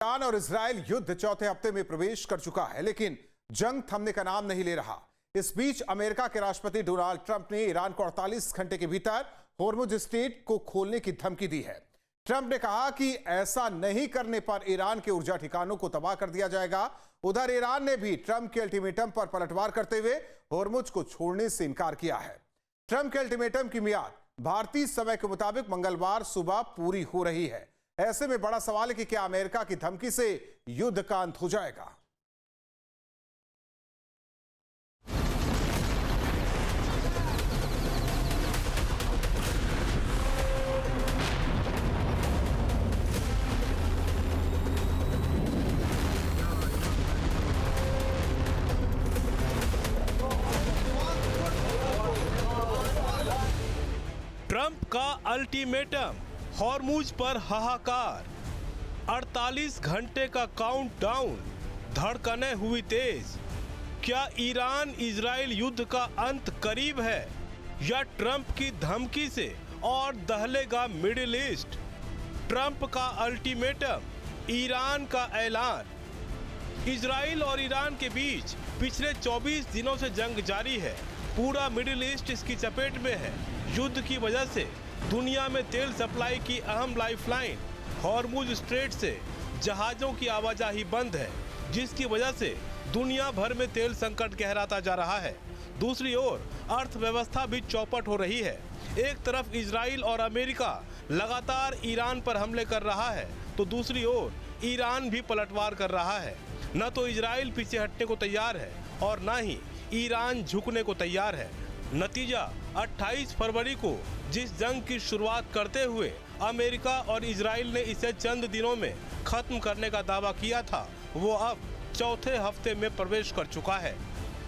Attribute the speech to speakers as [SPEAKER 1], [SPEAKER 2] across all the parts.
[SPEAKER 1] Iran और Israel युद्ध चौथे हफ्ते में प्रवेश कर चुका है, लेकिन जंग थमने का नाम नहीं ले रहा। इस बीच अमेरिका के राष्ट्रपति डोनाल्ड ट्रंप ने ईरान को 48 घंटे के भीतर होर्मुज स्ट्रेट को खोलने की धमकी दी है। ट्रंप ने कहा कि ऐसा नहीं करने पर ईरान के ऊर्जा ठिकानों को तबाह कर दिया जाएगा। उधर ईरान ने भी ट्रंप के अल्टीमेटम पर पलटवार करते हुए होर्मुज को छोड़ने से इनकार किया है। ट्रंप के अल्टीमेटम की मियाद भारतीय समय के मुताबिक मंगलवार सुबह पूरी हो रही है। ऐसे में बड़ा सवाल है कि क्या अमेरिका की धमकी से युद्ध का अंत हो जाएगा।
[SPEAKER 2] ट्रंप का अल्टीमेटम, हॉर्मुज पर हाहाकार, 48 घंटे का काउंटडाउन, धड़कनें हुई तेज। क्या ईरान इजराइल युद्ध का अंत करीब है या ट्रंप की धमकी से और दहलेगा मिडिल ईस्ट? ट्रंप का अल्टीमेटम, ईरान का ऐलान। इजराइल और ईरान के बीच पिछले 24 दिनों से जंग जारी है। पूरा मिडिल ईस्ट इसकी चपेट में है। युद्ध की वजह से दुनिया में तेल सप्लाई की अहम लाइफलाइन हॉर्मुज स्ट्रेट से जहाजों की आवाजाही बंद है, जिसकी वजह से दुनिया भर में तेल संकट गहराता जा रहा है। दूसरी ओर अर्थव्यवस्था भी चौपट हो रही है। एक तरफ इजराइल और अमेरिका लगातार ईरान पर हमले कर रहा है, तो दूसरी ओर ईरान भी पलटवार कर रहा है। न तो इजराइल पीछे हटने को तैयार है और न ही ईरान झुकने को तैयार है। नतीजा 28 फरवरी को जिस जंग की शुरुआत करते हुए अमेरिका और इजराइल ने इसे चंद दिनों में खत्म करने का दावा किया था, वो अब चौथे हफ्ते में प्रवेश कर चुका है।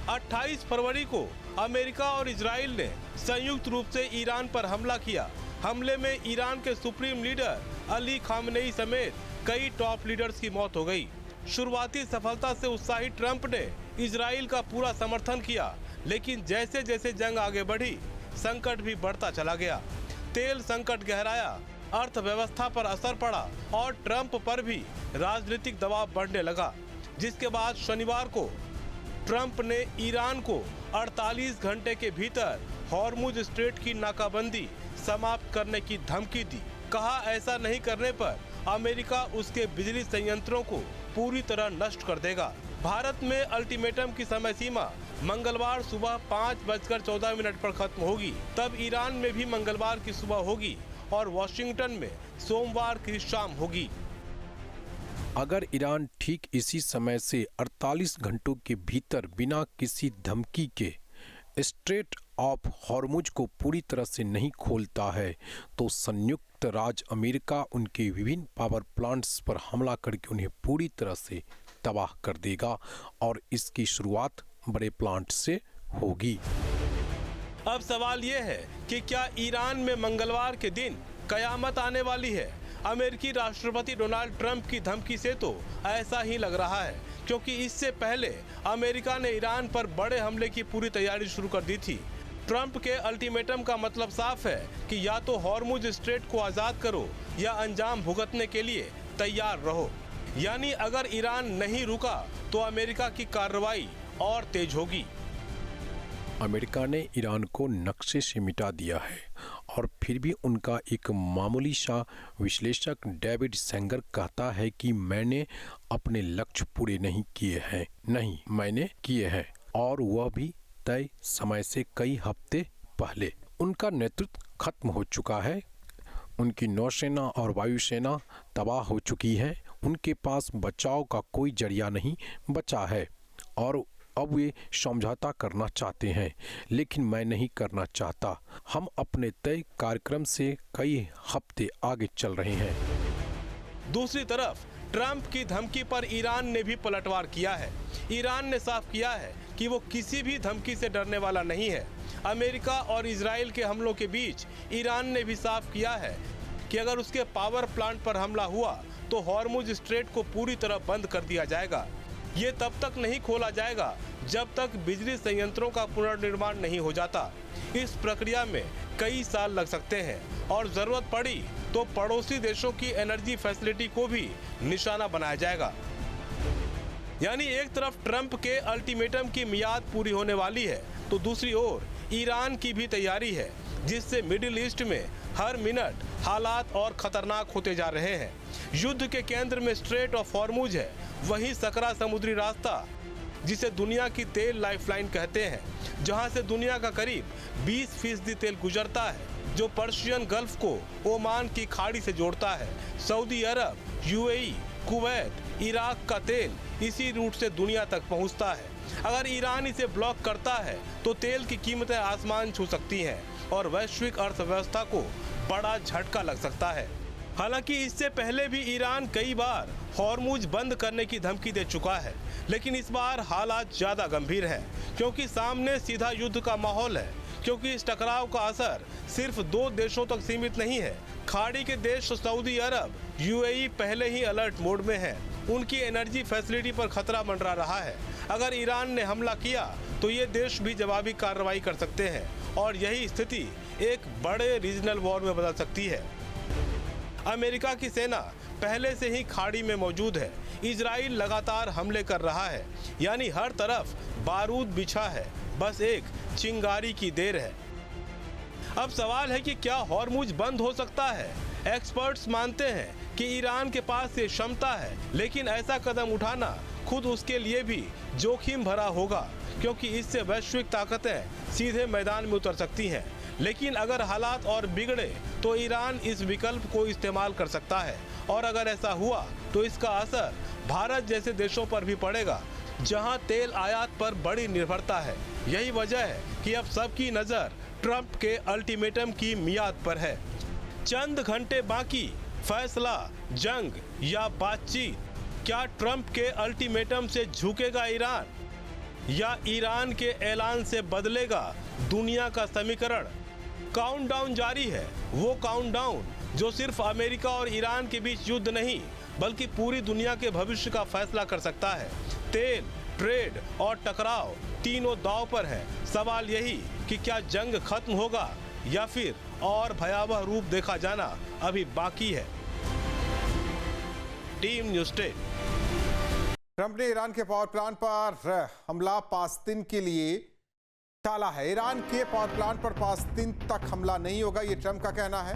[SPEAKER 2] 28 फरवरी को अमेरिका और इजराइल ने संयुक्त रूप से ईरान पर हमला किया। हमले में ईरान के सुप्रीम लीडर अली खामनेई समेत कई टॉप लीडर्स की मौत हो गई। शुरुआती सफलता से उत्साहित ट्रंप ने इजराइल का पूरा समर्थन किया, लेकिन जैसे जैसे जंग आगे बढ़ी, संकट भी बढ़ता चला गया। तेल संकट गहराया, अर्थव्यवस्था पर असर पड़ा और ट्रंप पर भी राजनीतिक दबाव बढ़ने लगा, जिसके बाद शनिवार को ट्रंप ने ईरान को 48 घंटे के भीतर हॉर्मुज स्ट्रेट की नाकाबंदी समाप्त करने की धमकी दी। कहा ऐसा नहीं करने पर अमेरिका उसके बिजली संयंत्रों को पूरी तरह नष्ट कर देगा। भारत में अल्टीमेटम की समय सीमा मंगलवार सुबह 5:14 पर खत्म होगी। तब ईरान में भी मंगलवार की सुबह होगी और वॉशिंगटन में सोमवार की शाम होगी।
[SPEAKER 3] अगर ईरान ठीक इसी समय से 48 घंटों के भीतर बिना किसी धमकी के स्ट्रेट ऑफ हॉर्मुज को पूरी तरह से नहीं खोलता है, तो संयुक्त राज्य अमेरिका उनके विभिन्न पावर प्लांट्स पर हमला करके उन्हें पूरी तरह से तबाह कर देगा और इसकी शुरुआत बड़े प्लांट से होगी।
[SPEAKER 2] अब सवाल यह है कि क्या ईरान में मंगलवार के दिन कयामत आने वाली है? अमेरिकी राष्ट्रपति डोनाल्ड ट्रंप की धमकी से तो ऐसा ही लग रहा है, क्योंकि इससे पहले अमेरिका ने ईरान पर बड़े हमले की पूरी तैयारी शुरू कर दी थी। ट्रंप के अल्टीमेटम का मतलब साफ है कि या तो हॉर्मुज स्ट्रेट को आजाद करो या अंजाम भुगतने के लिए तैयार रहो। यानी अगर ईरान नहीं रुका तो अमेरिका की कार्रवाई और तेज होगी।
[SPEAKER 3] अमेरिका ने ईरान को नक्शे से मिटा दिया है और फिर भी उनका एक मामूली सा विश्लेषक डेविड सेंगर कहता है कि मैंने अपने लक्ष्य पूरे नहीं किए हैं। नहीं, मैंने किए हैं, और वह भी तय समय से कई हफ्ते पहले। उनका नेतृत्व खत्म हो चुका है। उनकी नौसेना और वायुसेना तबाह हो चुकी है। उनके पास बचाव का कोई जरिया नहीं बचा है और अब वे समझौता करना चाहते हैं, लेकिन मैं नहीं करना चाहता। हम अपने तय कार्यक्रम से कई हफ्ते आगे चल रहे हैं।
[SPEAKER 2] दूसरी तरफ ट्रंप की धमकी पर ईरान ने भी पलटवार किया है। ईरान ने साफ किया है कि वो किसी भी धमकी से डरने वाला नहीं है। अमेरिका और इजराइल के हमलों के बीच ईरान ने भी साफ किया है कि अगर उसके पावर प्लांट पर हमला हुआ तो हॉर्मुज स्ट्रेट को पूरी तरह बंद कर दिया जाएगा। ये तब तक नहीं खोला जाएगा जब तक बिजली संयंत्रों का पुनर्निर्माण नहीं हो जाता। इस प्रक्रिया में कई साल लग सकते हैं और जरूरत पड़ी तो पड़ोसी देशों की एनर्जी फैसिलिटी को भी निशाना बनाया जाएगा। यानी एक तरफ ट्रंप के अल्टीमेटम की मियाद पूरी होने वाली है तो दूसरी ओर ईरान की भी तैयारी है, जिससे मिडिल ईस्ट में हर मिनट हालात और खतरनाक होते जा रहे हैं। युद्ध के केंद्र में स्ट्रेट ऑफ हॉर्मुज है, वहीं सकरा समुद्री रास्ता जिसे दुनिया की तेल लाइफलाइन कहते हैं, जहां से दुनिया का करीब 20% तेल गुजरता है, जो पर्शियन गल्फ को ओमान की खाड़ी से जोड़ता है। सऊदी अरब, यूएई, कुवैत, इराक का तेल इसी रूट से दुनिया तक पहुंचता है। अगर ईरान इसे ब्लॉक करता है तो तेल की कीमतें आसमान छू सकती हैं और वैश्विक अर्थव्यवस्था को बड़ा झटका लग सकता है। हालांकि इससे पहले भी ईरान कई बार हॉर्मुज बंद करने की धमकी दे चुका है, लेकिन इस बार हालात ज्यादा गंभीर है क्योंकि सामने सीधा युद्ध का माहौल है। क्योंकि इस टकराव का असर सिर्फ 2 देशों तक सीमित नहीं है। खाड़ी के देश सऊदी अरब, यूएई पहले ही अलर्ट मोड में है। उनकी एनर्जी फैसिलिटी पर खतरा मंडरा रहा है। अगर ईरान ने हमला किया तो ये देश भी जवाबी कार्रवाई कर सकते हैं और यही स्थिति एक बड़े रीजनल वॉर में बदल सकती है। अमेरिका की सेना पहले से ही खाड़ी में मौजूद है। इजराइल लगातार हमले कर रहा है, यानी हर तरफ बारूद बिछा है, बस एक चिंगारी की देर है। अब सवाल है कि क्या हॉर्मुज बंद हो सकता है? एक्सपर्ट्स मानते हैं कि ईरान के पास ये क्षमता है, लेकिन ऐसा कदम उठाना खुद उसके लिए भी जोखिम भरा होगा, क्योंकि इससे वैश्विक ताकतें सीधे मैदान में उतर सकती हैं। लेकिन अगर हालात और बिगड़े तो ईरान इस विकल्प को इस्तेमाल कर सकता है, और अगर ऐसा हुआ तो इसका असर भारत जैसे देशों पर भी पड़ेगा, जहां तेल आयात पर बड़ी निर्भरता है। यही वजह है कि अब सबकी नजर ट्रंप के अल्टीमेटम की मियाद पर है। चंद घंटे बाकी, फैसला जंग या बातचीत? क्या ट्रंप के अल्टीमेटम से झुकेगा ईरान, या ईरान के ऐलान से बदलेगा दुनिया का समीकरण? काउंटडाउन जारी है, वो काउंटडाउन जो सिर्फ अमेरिका और ईरान के बीच युद्ध नहीं बल्कि पूरी दुनिया के भविष्य का फैसला कर सकता है। तेल, ट्रेड और टकराव तीनों दांव पर है। सवाल यही कि क्या जंग खत्म होगा या फिर और भयावह रूप देखा जाना अभी बाकी है। Team news 10।
[SPEAKER 1] ट्रंप ने ईरान के पावर प्लांट पर हमला 5 दिन के लिए टाला है। ईरान के पावर प्लांट पर 5 दिन तक हमला नहीं होगा, ये ट्रंप का कहना है।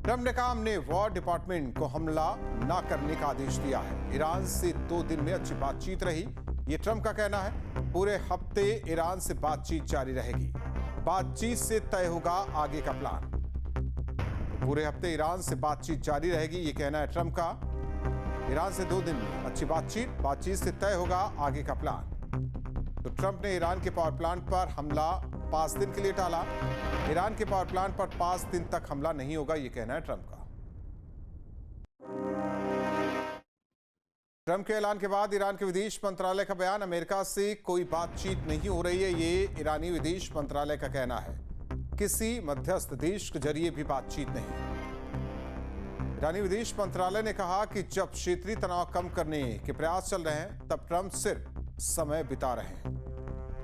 [SPEAKER 1] ट्रंप ने कहा, हमने वॉर डिपार्टमेंट को हमला ना करने का आदेश दिया है। ईरान से 2 दिन में अच्छी बातचीत रही, ये ट्रंप का कहना है। पूरे हफ्ते ईरान से बातचीत जारी रहेगी। बातचीत से तय होगा आगे का प्लान। पूरे हफ्ते ईरान से बातचीत जारी रहेगी, ये कहना है ट्रंप का। ईरान से 2 दिन में अच्छी बातचीत से तय होगा आगे का प्लान। तो ट्रंप ने ईरान के पावर प्लांट पर हमला 5 दिन के लिए टाला। ईरान के पावर प्लांट पर 5 दिन तक हमला नहीं होगा, यह कहना है ट्रंप का। ट्रंप के ऐलान के बाद ईरान के विदेश मंत्रालय का बयान, अमेरिका से कोई बातचीत नहीं हो रही है, ये ईरानी विदेश मंत्रालय का कहना है। किसी मध्यस्थ देश के जरिए भी बातचीत नहीं। ईरानी विदेश मंत्रालय ने कहा कि जब क्षेत्रीय तनाव कम करने के प्रयास चल रहे हैं तब ट्रंप सिर्फ समय बिता रहे हैं।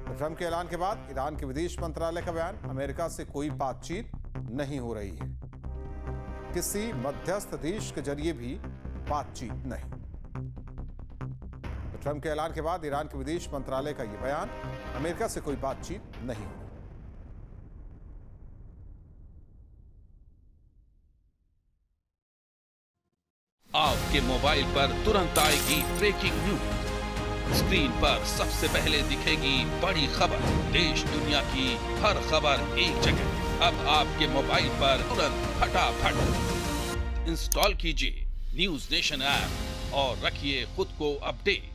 [SPEAKER 1] तो ट्रंप के ऐलान के बाद ईरान के विदेश मंत्रालय का बयान, अमेरिका से कोई बातचीत नहीं हो रही है, किसी मध्यस्थ देश के जरिए भी बातचीत नहीं। तो ट्रंप के ऐलान के बाद ईरान के विदेश मंत्रालय का यह बयान, अमेरिका से कोई बातचीत नहीं हो रही।
[SPEAKER 4] आपके मोबाइल पर तुरंत आएगी ब्रेकिंग न्यूज। स्क्रीन पर सबसे पहले दिखेगी बड़ी खबर। देश दुनिया की हर खबर एक जगह। अब आपके मोबाइल पर तुरंत फटाफट इंस्टॉल कीजिए न्यूज़ नेशन ऐप और रखिए खुद को अपडेट।